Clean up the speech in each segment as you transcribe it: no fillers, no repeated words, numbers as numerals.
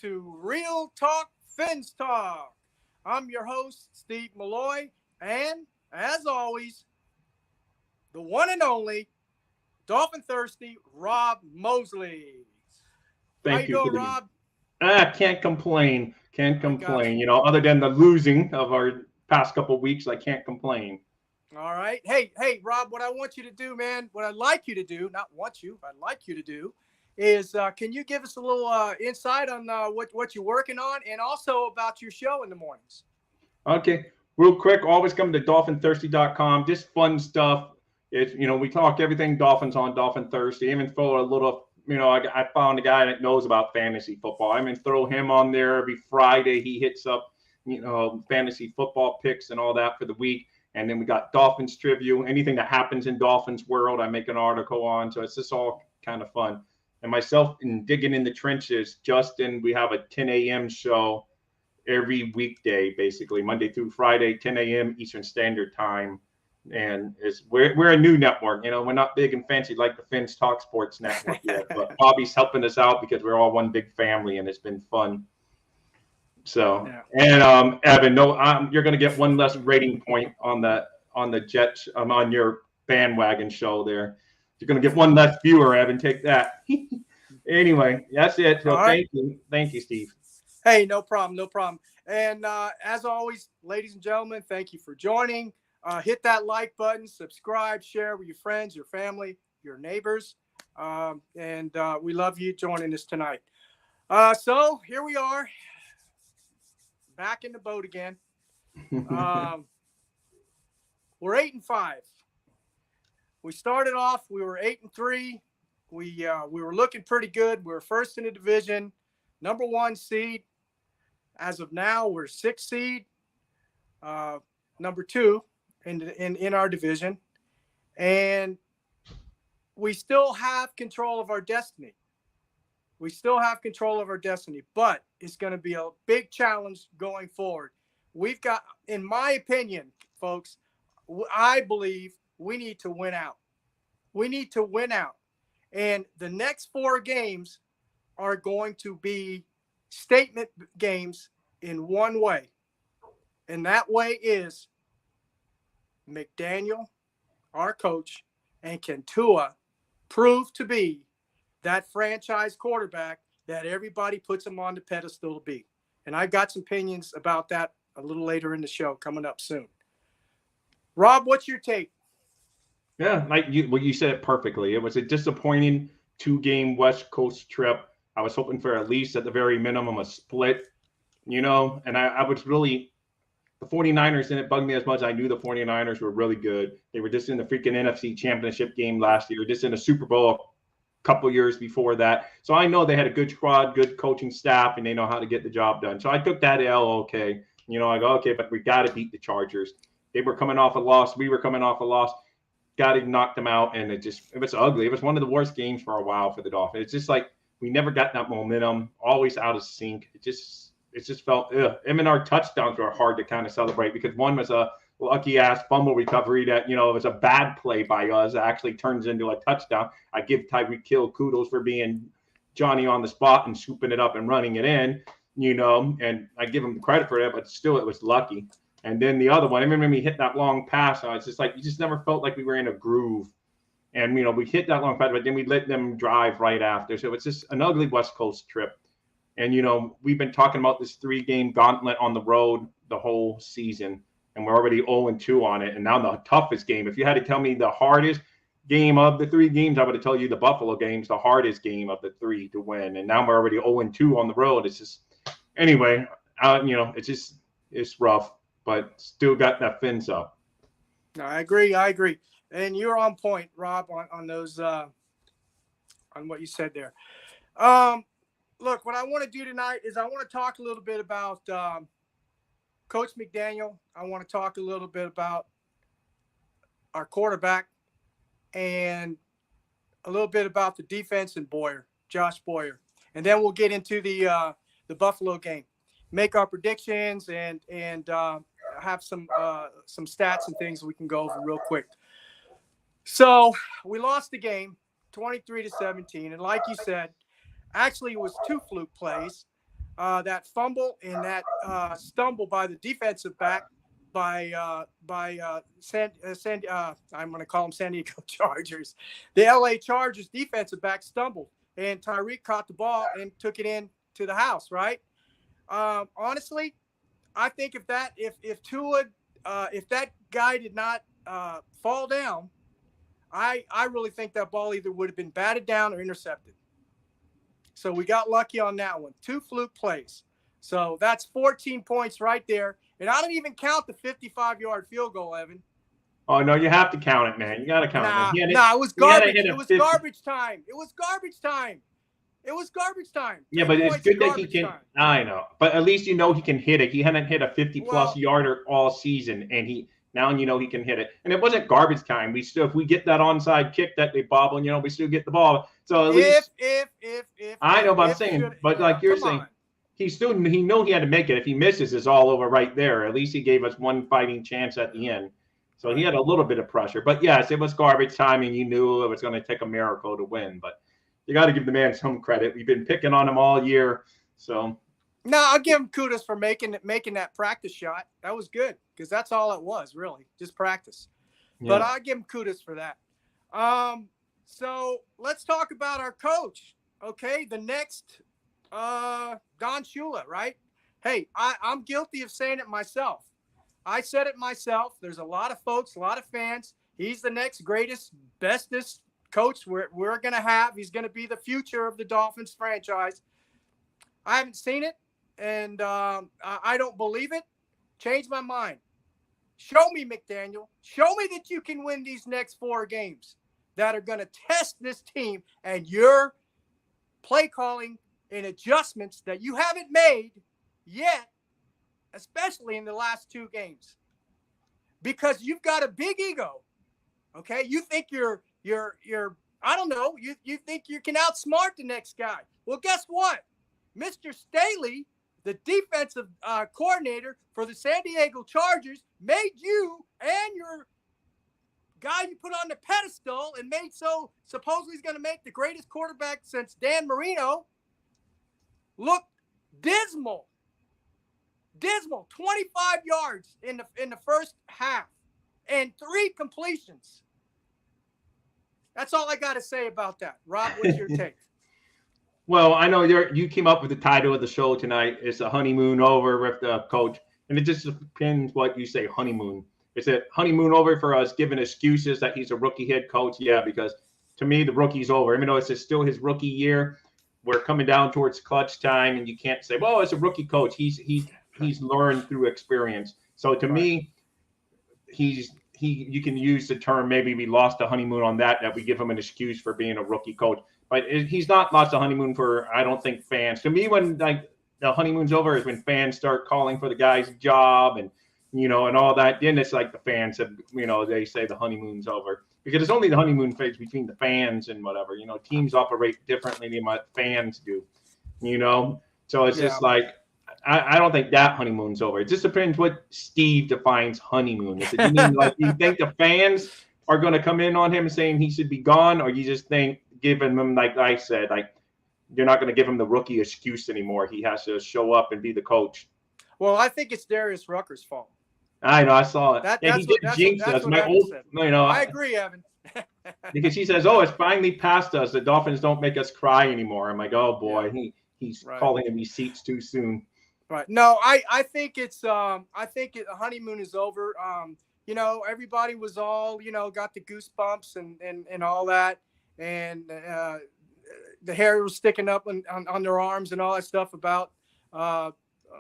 to Real Talk Fins Talk. I'm your host, Steve Malloy, and as always, the one and only Dolphin Thirsty Rob Mosley. How Thank you you for doing, the. Rob? Can't complain. Can't I got complain. you. Other than the losing of our past couple of weeks, I can't complain. All right. Hey, Rob, what I want you to do, man, what I'd like you to do, not want you, I'd like you to do, is can you give us a little insight on what you're working on and also about your show in the mornings? Okay, real quick. Always come to dolphinthirsty.com. Just fun stuff. It's we talk everything Dolphins on Dolphin Thirsty. Even throw a little. I found a guy that knows about fantasy football. I mean, throw him on there every Friday. He hits up fantasy football picks and all that for the week. And then we got Dolphins Tribute. Anything that happens in Dolphins world, I make an article on. So it's just all kind of fun. And myself in digging in the trenches, Justin, we have a 10 a.m. show every weekday, basically Monday through Friday, 10 a.m. Eastern Standard Time. And we're a new network. We're not big and fancy like the Fins Talk Sports Network yet. But Bobby's helping us out because we're all one big family, and it's been fun. So, Yeah. and Evan, no, you're going to get one less rating point on the Jets on your bandwagon show there. You're going to get one less viewer, Evan. Take that. Anyway, that's it. So All right. thank you, Steve. Hey, no problem. And as always, ladies and gentlemen, thank you for joining. Hit that like button, subscribe, share with your friends, your family, your neighbors. And we love you joining us tonight. So here we are. Back in the boat again. We're 8-5. We started off. We were 8-3. We were looking pretty good. We were first in the division, number 1 seed. As of now, we're 6th seed, number 2 in our division, and we still have control of our destiny. But it's going to be a big challenge going forward. We've got, in my opinion, folks, I believe we need to win out. And the next 4 games are going to be statement games in one way. And that way is McDaniel, our coach, and can Tua prove to be that franchise quarterback that everybody puts him on the pedestal to be. And I've got some opinions about that a little later in the show coming up soon. Rob, what's your take? Yeah, you said it perfectly. It was a disappointing 2-game West Coast trip. I was hoping for at least at the very minimum a split, and I was really the 49ers didn't bug me as much. I knew the 49ers were really good. They were just in the freaking NFC Championship game last year, just in the Super Bowl a couple years before that. So I know they had a good squad, good coaching staff, and they know how to get the job done. So I took that L, okay. I go, okay, but we got to beat the Chargers. They were coming off a loss. We were coming off a loss. Got to knock them out, and it was ugly. It was one of the worst games for a while for the Dolphins. It's just like we never got that momentum, always out of sync. It just felt, and our touchdowns were hard to kind of celebrate because one was a lucky ass fumble recovery that, it was a bad play by us that actually turns into a touchdown. I give Tyreek Hill kudos for being Johnny on the spot and swooping it up and running it in, and I give him credit for that, but still it was lucky. And then the other one, I remember when we hit that long pass, it's just like you just never felt like we were in a groove. And, we hit that long pass, but then we let them drive right after. So it's just an ugly West Coast trip. And, we've been talking about this 3-game gauntlet on the road the whole season, and we're already 0-2 on it. And now the toughest game, if you had to tell me the hardest game of the 3 games, I would have told you the Buffalo game's the hardest game of the 3 to win. And now we're already 0-2 on the road. It's just, anyway, it's rough, but still got that fins up. I agree. And you're on point, Rob, on those, on what you said there. Look, what I want to do tonight is I want to talk a little bit about Coach McDaniel. I want to talk a little bit about our quarterback and a little bit about the defense and Josh Boyer. And then we'll get into the Buffalo game, make our predictions and have some stats and things we can go over real quick. So we lost the game 23-17. And like you said, actually it was 2 fluke plays. that fumble and that stumble by the defensive back I'm going to call them San Diego Chargers. The LA Chargers defensive back stumbled, and Tyreek caught the ball and took it in to the house, right? Honestly, I think if that guy did not fall down, I really think that ball either would have been batted down or intercepted. So we got lucky on that one. 2 fluke plays. So that's 14 points right there. And I don't even count the 55-yard field goal, Evan. Oh, no, you have to count it, man. You got to count it. It was garbage. It was garbage time. It was garbage time. It was garbage time. Yeah, but it's good that he can. I know. But at least you know he can hit it. He hadn't hit a 50-plus yarder all season, and now you know he can hit it. And it wasn't garbage time. We still, if we get that onside kick that they bobble, you know, we still get the ball. So at least I know, but I'm saying, but like you're saying, he knew he had to make it. If he misses, it's all over right there. At least he gave us one fighting chance at the end. So he had a little bit of pressure. But yes, it was garbage time, and you knew it was going to take a miracle to win. But you got to give the man some credit. We've been picking on him all year. So no, I'll give him kudos for making that practice shot. That was good because that's all it was, really, just practice. Yeah. But I'll give him kudos for that. So let's talk about our coach. Okay, the next Don Shula, right? Hey, I'm guilty of saying it myself. I said it myself. There's a lot of folks, a lot of fans. He's the next greatest, bestest coach we're going to have. He's going to be the future of the Dolphins franchise. I haven't seen it, and I don't believe it. Change my mind. Show me, McDaniel. Show me that you can win these next 4 games that are going to test this team and your play calling and adjustments that you haven't made yet, especially in the last 2 games, because you've got a big ego. Okay, you think you're I don't know, you think you can outsmart the next guy. Well, guess what? Mr. Staley, the defensive coordinator for the San Diego Chargers, made you and your guy you put on the pedestal and made so supposedly he's going to make the greatest quarterback since Dan Marino look dismal. 25 yards in the first half and 3 completions. That's all I got to say about that. Rob, what's your take? Well, I know you came up with the title of the show tonight. It's a honeymoon over with the coach. And it just depends what you say, honeymoon. Is it honeymoon over for us giving excuses that he's a rookie head coach? Yeah, because to me, the rookie's over. Even though it's still his rookie year, we're coming down towards clutch time, and you can't say, well, it's a rookie coach. He's learned through experience. So to me, you can use the term, maybe we lost the honeymoon on that we give him an excuse for being a rookie coach. But he's not lost the honeymoon for, I don't think, fans. To me, when like the honeymoon's over is when fans start calling for the guy's job and, you know, and all that. Then it's like the fans have, you know, they say the honeymoon's over. Because it's only the honeymoon phase between the fans and whatever. You know, teams operate differently than what fans do, you know. So it's just like, I don't think that honeymoon's over. It just depends what Steve defines honeymoon. Is it, you mean like you think the fans are going to come in on him saying he should be gone, or you just think giving him, like I said, like you're not going to give him the rookie excuse anymore. He has to show up and be the coach. Well, I think it's Darius Rucker's fault. I know, I saw it. He did jinx us. I agree, Evan. Because he says, "Oh, it's finally past us. The Dolphins don't make us cry anymore." I'm like, "Oh boy, he's calling him these seats too soon." Right. No, I think it's I think the honeymoon is over. You know, everybody was all, you know, got the goosebumps and all that, and the hair was sticking up on their arms and all that stuff about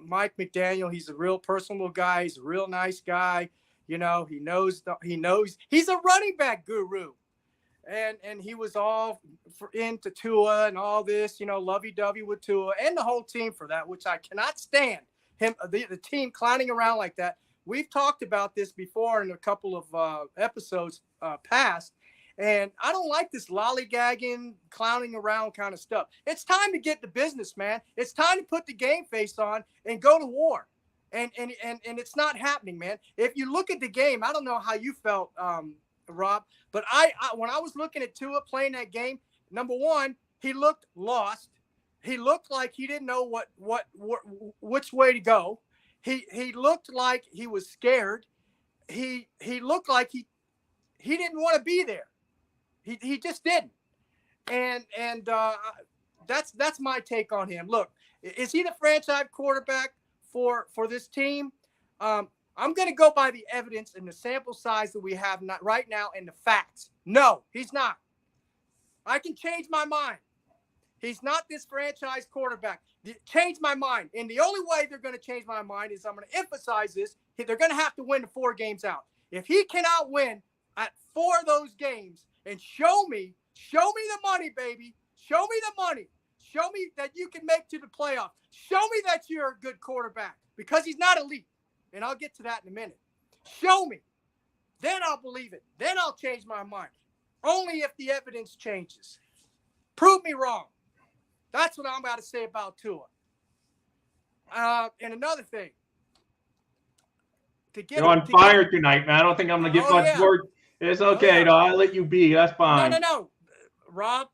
Mike McDaniel. He's a real personable guy. He's a real nice guy. You know, he knows he's a running back guru. And he was all into Tua and all this, you know, lovey-dovey with Tua and the whole team for that, which I cannot stand him, the team clowning around like that. We've talked about this before in a couple of episodes past, and I don't like this lollygagging, clowning around kind of stuff. It's time to get to business, man. It's time to put the game face on and go to war. And it's not happening, man. If you look at the game, I don't know how you felt, Rob, but I when I was looking at Tua playing that game, number one, he looked lost. He looked like he didn't know which way to go. He looked like he was scared. He looked like he didn't want to be there. He just didn't. And that's my take on him. Look, is he the franchise quarterback for this team? I'm going to go by the evidence and the sample size that we have right now and the facts. No, he's not. I can change my mind. He's not this franchise quarterback. Change my mind. And the only way they're going to change my mind is I'm going to emphasize this. They're going to have to win the 4 games out. If he cannot win at 4 of those games and show me the money, baby. Show me the money. Show me that you can make to the playoffs. Show me that you're a good quarterback because he's not elite. And I'll get to that in a minute. Show me. Then I'll believe it. Then I'll change my mind. Only if the evidence changes. Prove me wrong. That's what I'm about to say about Tua. And another thing. You're on fire tonight, man. I don't think I'm going to get much word. It's okay. No, I'll let you be. That's fine. No. Rob,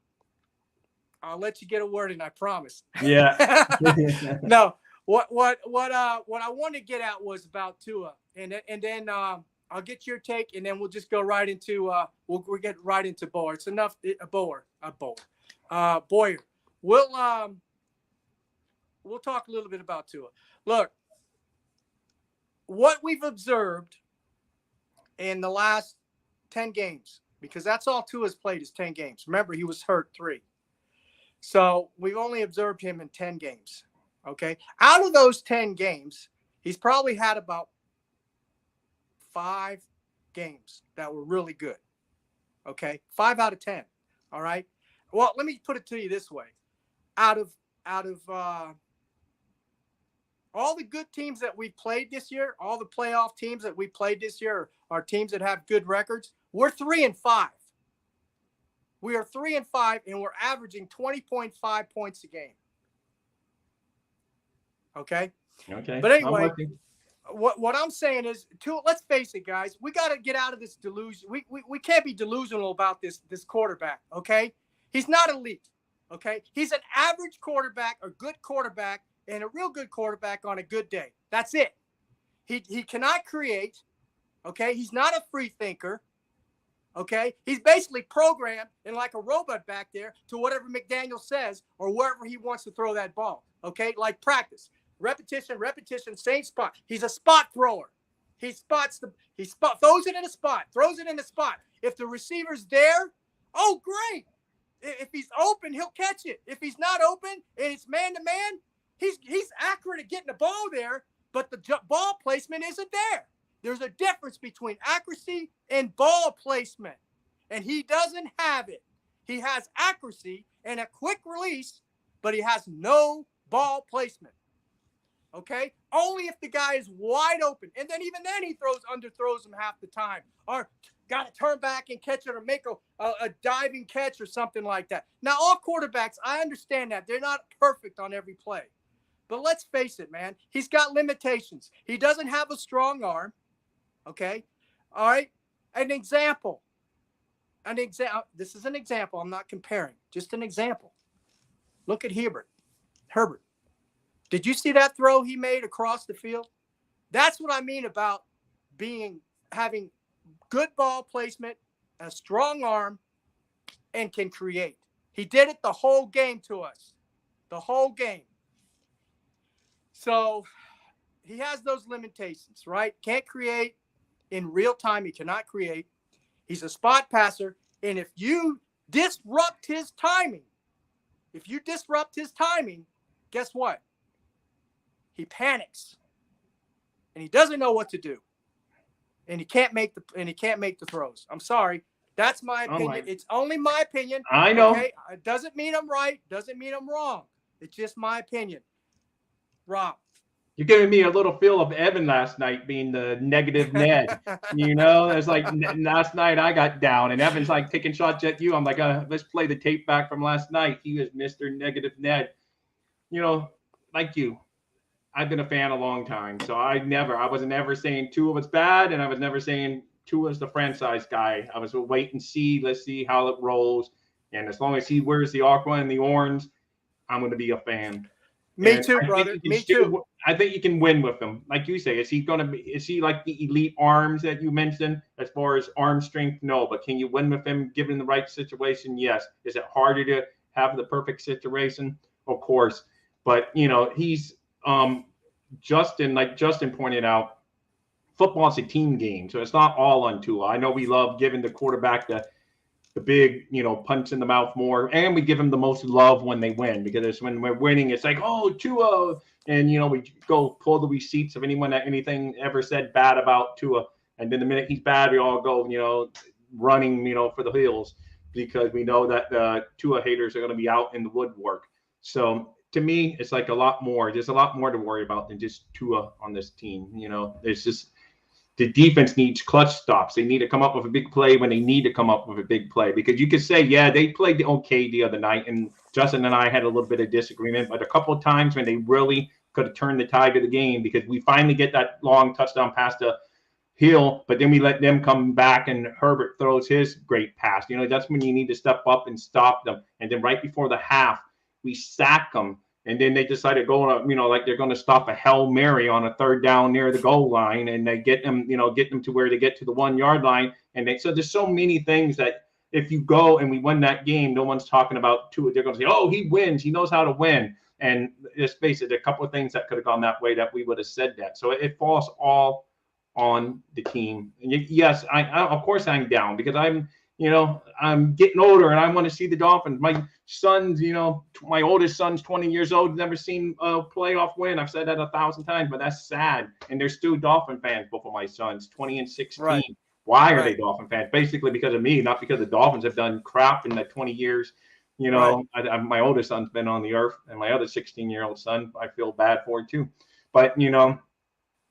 I'll let you get a word in, I promise. Yeah. No. What I wanted to get at was about Tua, and then I'll get your take, and then we'll just go right into we'll get right into Boyer. It's enough. Boyer. We'll talk a little bit about Tua. Look, what we've observed in the last 10 games, because that's all Tua's played is 10 games. Remember, he was hurt 3, so we've only observed him in 10 games. Okay. Out of those 10 games, he's probably had about 5 games that were really good. Okay. 5 out of 10. All right. Well, let me put it to you this way. Out of all the good teams that we played this year, all the playoff teams that we played this year are teams that have good records. We're 3-5. We are 3-5, and we're averaging 20.5 points a game. Okay. But anyway, what I'm saying is, let's face it, guys. We got to get out of this delusion. We can't be delusional about this quarterback. Okay. He's not elite. Okay. He's an average quarterback, a good quarterback, and a real good quarterback on a good day. That's it. He cannot create. Okay. He's not a free thinker. Okay. He's basically programmed and like a robot back there to whatever McDaniel says or wherever he wants to throw that ball. Okay. Like practice. Repetition, same spot. He's a spot thrower. He throws it in a spot, throws it in the spot. If the receiver's there, oh, great. If he's open, he'll catch it. If he's not open and it's man-to-man, he's accurate at getting the ball there, but the ball placement isn't there. There's a difference between accuracy and ball placement, and he doesn't have it. He has accuracy and a quick release, but he has no ball placement. Okay, only if the guy is wide open, and then even then he underthrows him half the time, or got to turn back and catch it, or make a diving catch or something like that. Now, all quarterbacks, I understand that they're not perfect on every play, but let's face it, man, he's got limitations. He doesn't have a strong arm. Okay, all right. An example. This is an example. I'm not comparing. Just an example. Look at Herbert. Did you see that throw he made across the field? That's what I mean about having good ball placement, a strong arm, and can create. He did it the whole game to us. The whole game. So he has those limitations, right? Can't create in real time. He cannot create. He's a spot passer. And if you disrupt his timing, guess what? He panics, and he doesn't know what to do, and he can't make the throws. I'm sorry, that's my opinion. It's only my opinion. I know. Okay? It doesn't mean I'm right. Doesn't mean I'm wrong. It's just my opinion. Rob, you're giving me a little feel of Evan last night being the negative Ned. It's like last night I got down, and Evan's like taking shots at you. I'm like, let's play the tape back from last night. He was Mr. Negative Ned. Like you. I've been a fan a long time, so I wasn't ever saying Tua was bad, and I was never saying Tua was the franchise guy. I was wait and see. Let's see how it rolls. And as long as he wears the aqua and the orange, I'm going to be a fan. Me too, brother. Me too. I think you can win with him. Like you say, is he like the elite arms that you mentioned as far as arm strength? No, but can you win with him given the right situation? Yes. Is it harder to have the perfect situation? Of course. But, he's Justin, like Justin pointed out, football's a team game. So it's not all on Tua. I know we love giving the quarterback the big, punch in the mouth more. And we give them the most love when they win, because it's when we're winning, it's like, oh, Tua. And, we go pull the receipts of anyone that anything ever said bad about Tua. And then the minute he's bad, we all go, running, for the hills, because we know that the Tua haters are going to be out in the woodwork. So to me, it's like a lot more. There's a lot more to worry about than just Tua on this team. There's just, the defense needs clutch stops. They need to come up with a big play when they need to come up with a big play. Because you could say, yeah, they played okay the other night, and Justin and I had a little bit of disagreement, but a couple of times when they really could have turned the tide of the game, because we finally get that long touchdown pass to Hill, but then we let them come back and Herbert throws his great pass. That's when you need to step up and stop them. And then right before the half, we sack them. And then they decided to go on, like they're going to stop a Hail Mary on a third down near the goal line, and they get them to where they get to the 1 yard line. And so there's so many things that if you go and we win that game, no one's talking about Tua. They're going to say, oh, he wins. He knows how to win. And let's face it, a couple of things that could have gone that way that we would have said that. So it falls all on the team. And yes, I of course I'm down, because I'm getting older and I want to see the Dolphins. My son's, my oldest son's 20 years old, never seen a playoff win. I've said that 1,000 times, but that's sad. And they're still Dolphin fans, both of my sons, 20 and 16. Right. Why are they Dolphin fans? Basically because of me, not because the Dolphins have done crap in that 20 years. Right. My oldest son's been on the earth, and my other 16-year-old son, I feel bad for too. But,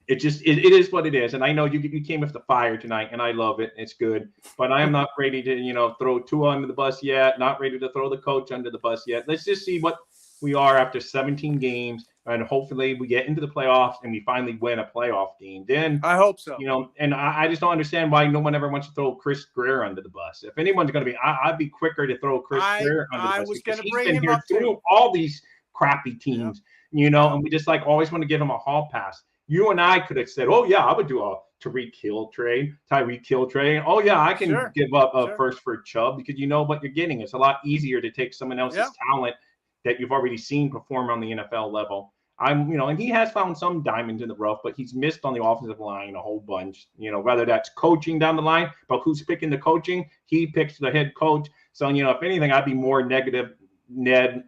it is what it is. And I know you came with the fire tonight, and I love it. It's good. But I am not ready to, throw Tua under the bus yet, not ready to throw the coach under the bus yet. Let's just see what we are after 17 games, and hopefully we get into the playoffs and we finally win a playoff game. Then I hope so. And I just don't understand why no one ever wants to throw Chris Greer under the bus. If anyone's going to be, I'd be quicker to throw Chris Greer under the bus. I was going to bring him up through all these crappy teams, and we just always want to give him a hall pass. You and I could have said, oh, yeah, I would do a Tyreek Hill trade. Oh, yeah, I can give up a first for Chubb, because you know what you're getting. It's a lot easier to take someone else's talent that you've already seen perform on the NFL level. And he has found some diamonds in the rough, but he's missed on the offensive line a whole bunch, whether that's coaching down the line, but who's picking the coaching? He picks the head coach. So, if anything, I'd be more negative, Ned,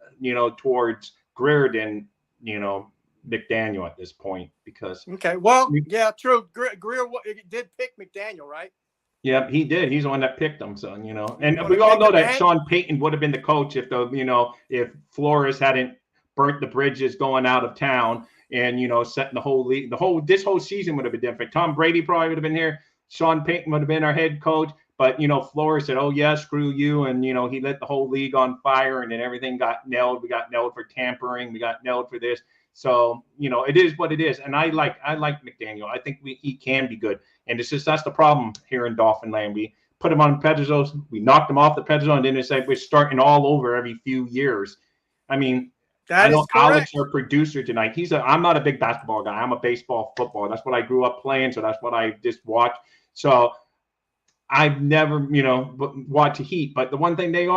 towards Greer than, McDaniel at this point, because true. Greer did pick McDaniel, right? Yeah, he did. He's the one that picked him. So and we all know that Sean Payton would have been the coach if Flores hadn't burnt the bridges going out of town, and setting the whole league. This whole season would have been different. Tom Brady probably would have been here. Sean Payton would have been our head coach. But, Flores said, oh, yeah, screw you. And, he lit the whole league on fire, and then everything got nailed. We got nailed for tampering. We got nailed for this. So, it is what it is. And I like McDaniel. I think he can be good. And it's just, that's the problem here in Dolphin land. We put him on pedestals. We knocked him off the pedestal. And then it's like we're starting all over every few years. I mean, I know Alex, our producer tonight, I'm not a big basketball guy. I'm a baseball, football. That's what I grew up playing. So that's what I just watched. So I've never, watched Heat, but the one thing they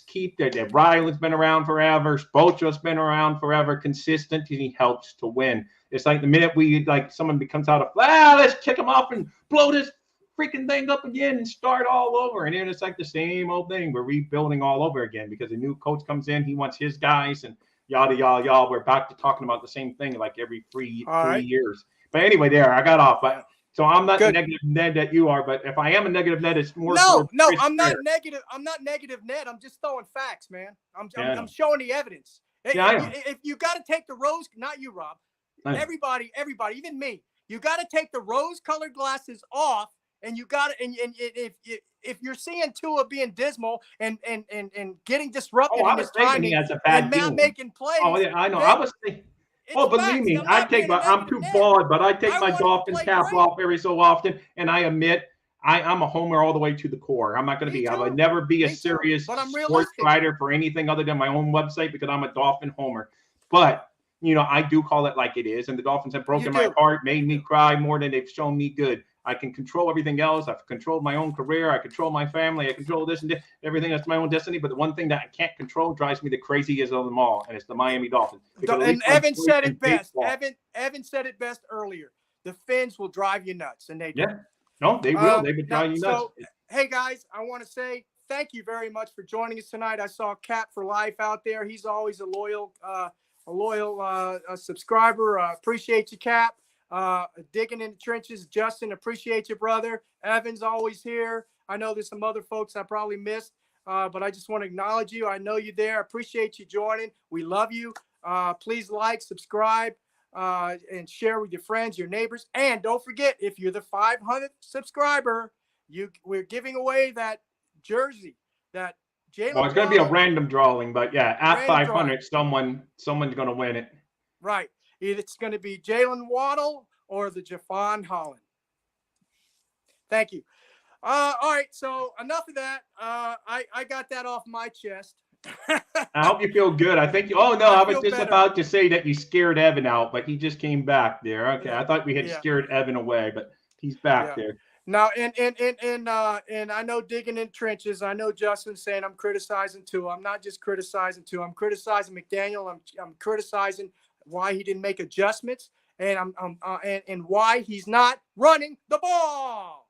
keep that Riley's been around forever, Spoelstra's been around forever, consistent, and he helps to win. It's like the minute someone becomes out of, let's kick him off and blow this freaking thing up again and start all over. And then it's like the same old thing. We're rebuilding all over again because a new coach comes in, he wants his guys, and yada, yada, yada. We're back to talking about the same thing like every three years. But anyway, I got off. So I'm not negative Ned that you are, but if I am a negative Ned, it's more. No, I'm not negative. I'm not negative Ned. I'm just throwing facts, man. I'm showing the evidence. If you got to take the rose, not you, Rob. Everybody, even me. You got to take the rose-colored glasses off, and you got to. And if you're seeing Tua being dismal and getting disrupted in his timing and not making plays. Oh yeah, I know. I was thinking. Oh, believe me, I'm too bald, but I take my Dolphins cap off every so often, and I admit I'm a homer all the way to the core. I'm not going to be. I would never be a serious but I'm sports realistic. writer for anything other than my own website because I'm a Dolphin homer. But I do call it like it is, and the Dolphins have broken my heart, made me cry more than they've shown me good. I can control everything else. I've controlled my own career. I control my family. I control this and everything. That's my own destiny. But the one thing that I can't control drives me the craziest of them all, and it's the Miami Dolphins. And Evan said it best. Evan said it best earlier. The Finns will drive you nuts, and they do. Yeah. No, they will. They would drive you nuts. So, hey, guys, I want to say thank you very much for joining us tonight. I saw Cap for Life out there. He's always a loyal subscriber. Appreciate you, Cap. Digging in the trenches. Justin, appreciate you, brother. Evan's always here. I know there's some other folks I probably missed, but I just want to acknowledge you. I know you're there. Appreciate you joining. We love you. Please like, subscribe, and share with your friends, your neighbors. And don't forget, if you're the 500th subscriber, we're giving away that jersey, that Jalen. Well, it's going to be a random drawing, but yeah, at 500, someone's going to win it. Right. It's going to be Jalen Waddle or the Jafon Holland. Thank you. All right. So enough of that. I got that off my chest. I hope you feel good. I think I was just about to say that you scared Evan out, but he just came back there. Okay. Yeah. I thought we had scared Evan away, but he's back there. Now, and I know digging in trenches. I know Justin saying I'm criticizing Tua. I'm not just criticizing Tua. I'm criticizing McDaniel. I'm criticizing why he didn't make adjustments, and and why he's not running the ball.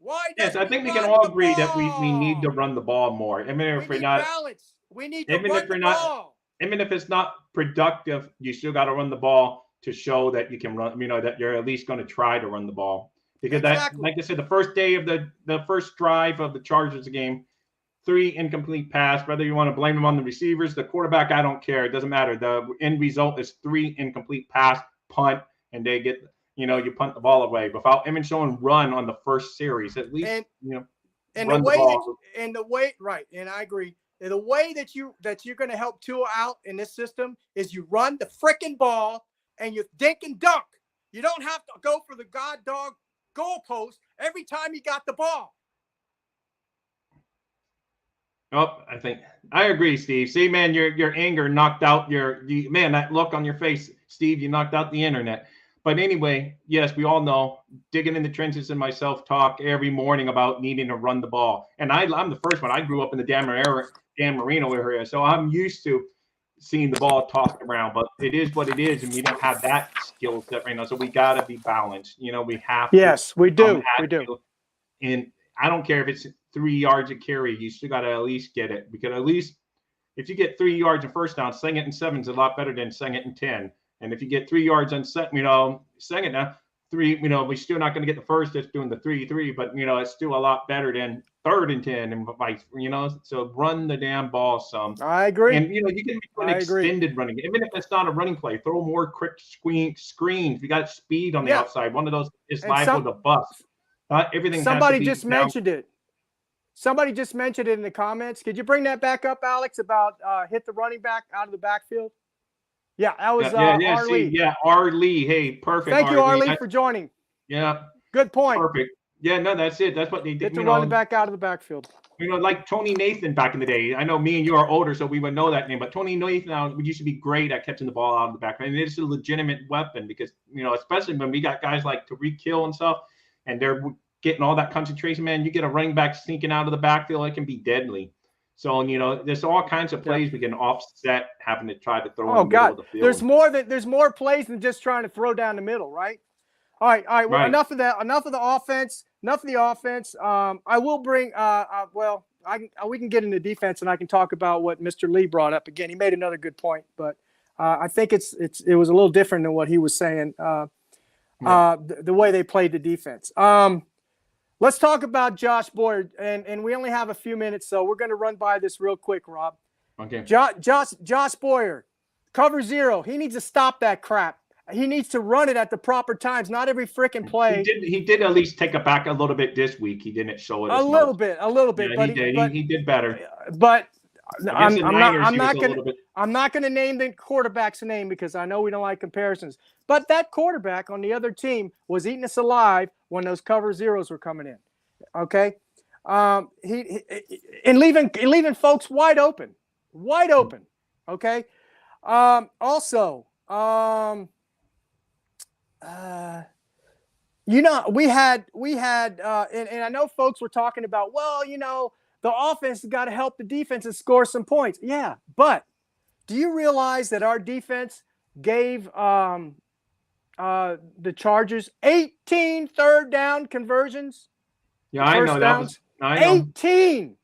Why? Yes, I think we can all agree that we need to run the ball more. I mean, if we're not balance, we need to run the ball. Even if it's not productive, you still got to run the ball to show that you can run. That you're at least going to try to run the ball. Because like I said, the first day of the first drive of the Chargers game, 3 incomplete pass. Whether you want to blame them on the receivers, the quarterback, I don't care. It doesn't matter. The end result is 3 incomplete pass, punt, and they get you punt the ball away without even showing run on the first series. At least and run the ball. And I agree. And the way that you're going to help Tua out in this system is you run the freaking ball and you dink and dunk. You don't have to go for the god dog goalpost every time you got the ball. Oh, I agree, Steve. See, man, your anger knocked out that look on your face, Steve. You knocked out the internet. But anyway, yes, we all know digging in the trenches and myself talk every morning about needing to run the ball. And I'm the first one. I grew up in the Dan Marino area, so I'm used to seeing the ball tossed around. But it is what it is, and we don't have that skill set right now. So we got to be balanced. We have. Yes, we do. We do. And I don't care if it's 3 yards of carry. You still got to at least get it, because at least if you get 3 yards of first down, saying it in 7 is a lot better than saying it in 10. And if you get 3 yards on second down, 3, we're still not going to get the first. That's doing the 3-3, but it's still a lot better than 3rd and 10 and vice. So run the damn ball some. I agree. And you can run extended running, even if it's not a running play. Throw more quick screens. You got speed on the outside. One of those is liable to bust. Everything. Somebody just mentioned it. Somebody just mentioned it in the comments. Could you bring that back up, Alex? About hit the running back out of the backfield. Yeah, that was R. Lee. Hey, perfect. Thank you, R. Lee, for joining. Yeah. Good point. Perfect. Yeah, no, that's it. That's what they did. Get the running back out of the backfield. Like Tony Nathan back in the day. I know me and you are older, so we would know that name. But Tony Nathan used to be great at catching the ball out of the backfield. And it's a legitimate weapon because, especially when we got guys like Tyreek Hill and stuff, and they're getting all that concentration, man. You get a running back sneaking out of the backfield, it can be deadly. So, there's all kinds of plays we can offset having to try to throw in the middle of the field. There's more plays than just trying to throw down the middle, right? All right. Well, enough of that. Enough of the offense. I will bring we can get into defense, and I can talk about what Mr. Lee brought up again. He made another good point, but I think it was a little different than what he was saying. The way they played the defense. Let's talk about Josh Boyer, and we only have a few minutes, so we're going to run by this real quick, Rob. Okay. Josh Boyer, cover 0. He needs to stop that crap. He needs to run it at the proper times, not every freaking play. He did at least take it back a little bit this week. He didn't show it a little bit. Yeah, but he did better. But I'm not going to name the quarterback's name because I know we don't like comparisons. But that quarterback on the other team was eating us alive when those cover 0s were coming in. Okay, he and leaving folks wide open. Okay. Also, we had, and I know folks were talking about, well, the offense has got to help the defense and score some points. Yeah, but do you realize that our defense gave the Chargers 18 third down conversions? Yeah, I know that was. I know. 18.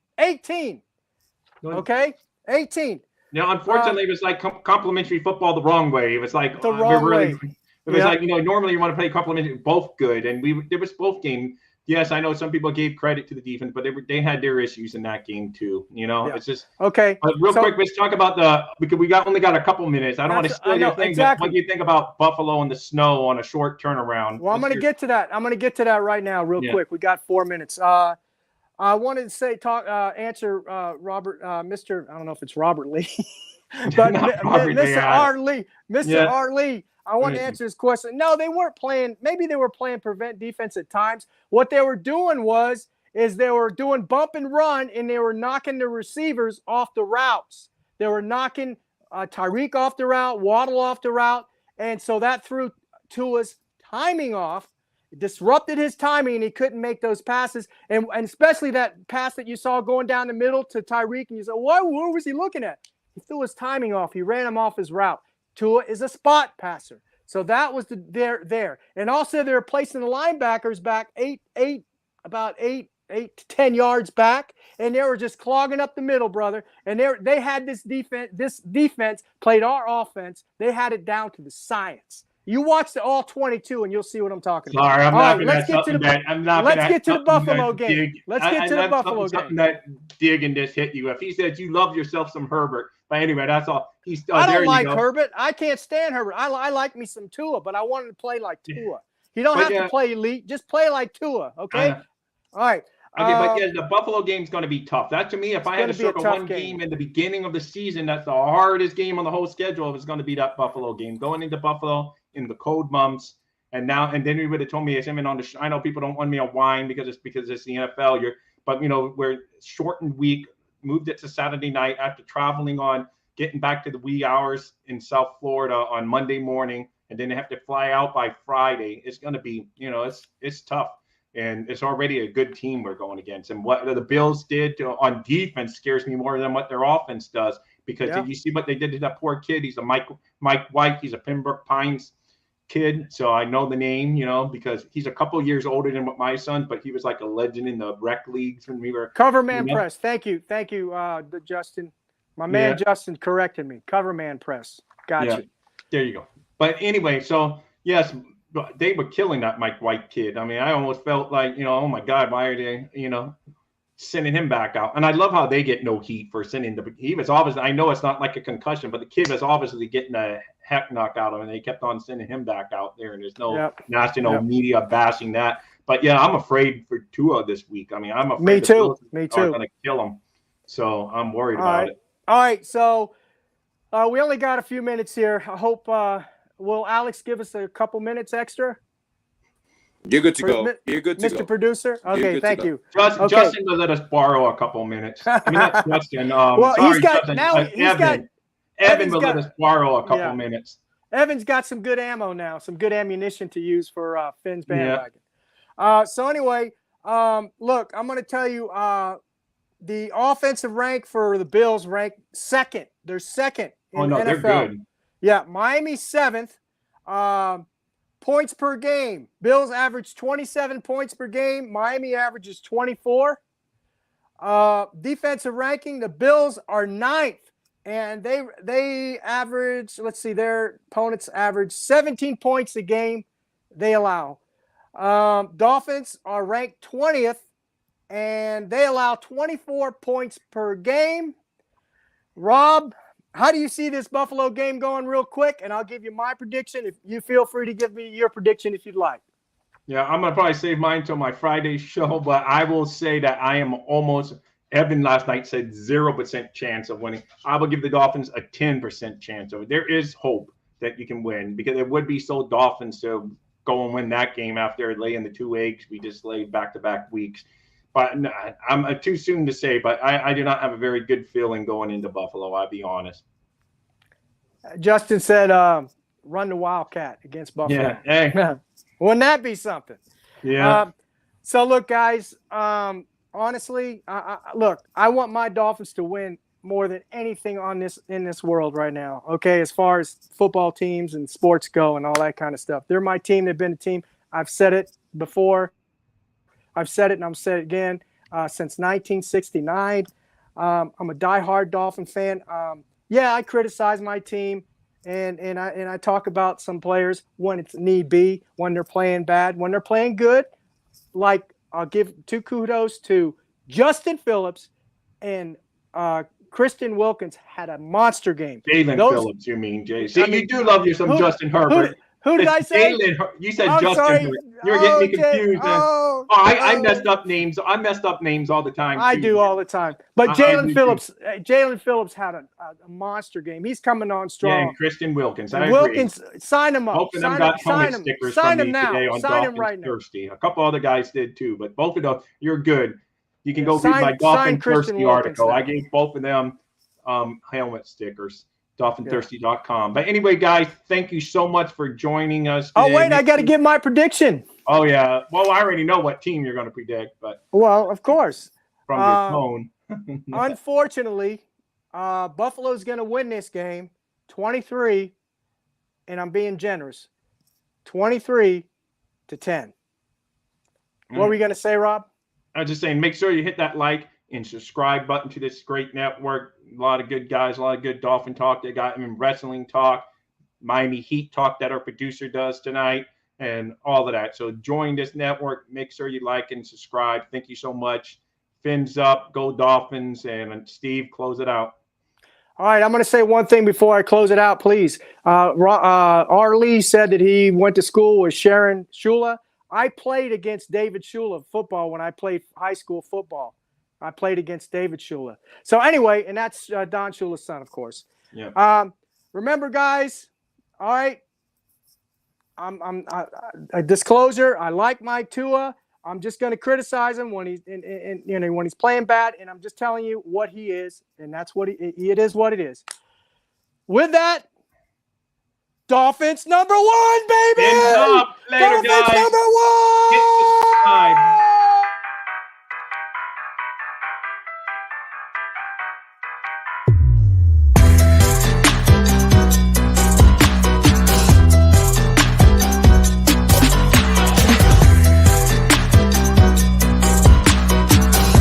Okay, 18. Now, unfortunately, it was like complimentary football the wrong way. It was like the wrong way. It was like, normally you want to play complimentary, both good, and there was both game. Yes, I know some people gave credit to the defense, but they had their issues in that game too. It's just okay. Real quick, let's talk about because we only got a couple minutes. I don't want to steal your thing. Exactly. What do you think about Buffalo and the snow on a short turnaround? Well, I'm going to get to that. I'm going to get to that right now, real quick. We got 4 minutes. I wanted to answer Robert, Mr. I don't know if it's Robert Lee, but Mr. R. Lee. Mr. R. Lee. I want to answer his question. No, they weren't playing. Maybe they were playing prevent defense at times. What they were doing is they were doing bump and run, and they were knocking the receivers off the routes. They were knocking Tyreek off the route, Waddle off the route, and so that threw Tua's timing off, disrupted his timing, and he couldn't make those passes. And especially that pass that you saw going down the middle to Tyreek, and you said, what was he looking at? He threw his timing off. He ran him off his route. Tua is a spot passer. So that was there. And also they're placing the linebackers back about 8 to 10 yards back, and they were just clogging up the middle, brother. And they had this defense played our offense. They had it down to the science. You watch all 22, and you'll see what I'm talking about. Sorry, I'm not let's get to the Buffalo game. Let's get to the Buffalo game. That dig and just hit you. If he said you love yourself some Herbert, but anyway, that's all. I don't like Herbert. I can't stand Herbert. I like me some Tua, but I wanted to play like Tua. You don't have to play elite. Just play like Tua, okay? All right. Okay, but the Buffalo game's going to be tough. That, to me, if I had to circle one game in the beginning of the season, that's the hardest game on the whole schedule. It was going to be that Buffalo game. Going into Buffalo in the cold months, and then you would have told me, I know people don't want me to whine because it's the NFL. But we're shortened week, moved it to Saturday night after traveling getting back to the wee hours in South Florida on Monday morning, and then they have to fly out by Friday. It's going to be, it's tough. And it's already a good team we're going against. And what the Bills did on defense scares me more than what their offense does. Because did you see what they did to that poor kid? He's a Mike White. He's a Pembroke Pines kid. So I know the name, because he's a couple years older than what my son, but he was like a legend in the rec leagues when we were. Coverman Press. Thank you, Justin. My man Justin corrected me. Coverman Press. Gotcha. There you go. But anyway, so yes, they were killing that Mike White kid. I mean, I almost felt like, oh my God, why are they, sending him back out? And I love how they get no heat for he was obviously, I know it's not like a concussion, but the kid was obviously getting the heck knocked out of him, and they kept on sending him back out there, and there's no national media bashing that. But yeah, I'm afraid for Tua this week. I mean, I'm afraid Me too. Are going to kill him. So I'm worried about it. All right. So we only got a few minutes here. I hope, will Alex give us a couple minutes extra? You're good to go. You're good to Mr. go. Producer? Okay, thank you. Justin will let us borrow a couple minutes. I mean, not Justin. Evan will let us borrow a couple minutes. Evan's got some good ammo now, some good ammunition to use for Finn's bandwagon. So anyway, look, I'm going to tell you the offensive rank for the Bills ranked second. They're second in the NFL. They're good. Yeah, Miami's seventh. Points per game. Bills average 27 points per game. Miami averages 24. Defensive ranking, the Bills are ninth, and they average, their opponents average 17 points a game they allow. Dolphins are ranked 20th, and they allow 24 points per game. Rob, how do you see this Buffalo game going real quick? And I'll give you my prediction. If you feel free to give me your prediction if you'd like. Yeah, I'm going to probably save mine till my Friday show, but I will say that I am almost – Evan last night said 0% chance of winning. I will give the Dolphins a 10% chance of it. There is hope that you can win because it would be so Dolphins to go and win that game after laying the 2 eggs we just laid back-to-back weeks. But I'm too soon to say. But I do not have a very good feeling going into Buffalo. I'll be honest. Justin said, "Run the Wildcat against Buffalo." Yeah. Hey. Wouldn't that be something? Yeah. So look, guys. Honestly, look, I want my Dolphins to win more than anything in this world right now. Okay, as far as football teams and sports go and all that kind of stuff, they're my team. They've been a team. I've said it before. I've said it, and I'm saying it again. Since 1969, I'm a diehard Dolphin fan. Yeah, I criticize my team, and I talk about some players when it's need be, when they're playing bad, when they're playing good. Like, I'll give two kudos to Justin Phillips and Kristen Wilkins had a monster game. Jalen Phillips, you mean, Jay? See, you do love you some Justin Herbert. Who did I say? You said Justin Herbert. You're getting me confused. I messed up names. I messed up names all the time. I do all the time. But Jalen Phillips had a monster game. He's coming on strong. Yeah, and Kristen Wilkins. I Wilkins, agree. Sign him up. Both of them got helmet stickers from me today on Dolphins right Thirsty. A couple other guys did too, but both of them, you're good. You can go read my Dolphin Thirsty article. I gave both of them helmet stickers. DolphinThirsty.com. But anyway, guys, thank you so much for joining us today. Oh, wait, I got to give my prediction. Oh, yeah. Well, I already know what team you're going to predict, but well, of course. From your phone. Unfortunately, Buffalo's going to win this game 23, and I'm being generous, 23-10. What were you going to say, Rob? I was just saying, make sure you hit that like and subscribe button to this great network. A lot of good guys, a lot of good Dolphin talk. They got wrestling talk, Miami Heat talk that our producer does tonight, and all of that. So join this network. Make sure you like and subscribe. Thank you so much. Fins up, go Dolphins, and Steve, close it out. All right, I'm going to say one thing before I close it out, please. R. Lee said that he went to school with Sharon Shula. I played against David Shula football when I played high school football. I played against David Shula. So anyway, and that's Don Shula's son, of course. Yeah. Remember, guys. All right. A disclosure. I like Mike Tua. I'm just going to criticize him when he's when he's playing bad, and I'm just telling you what he is, and that's what it is. What it is. With that, Dolphins #1, baby. Later, Dolphins guys. #1.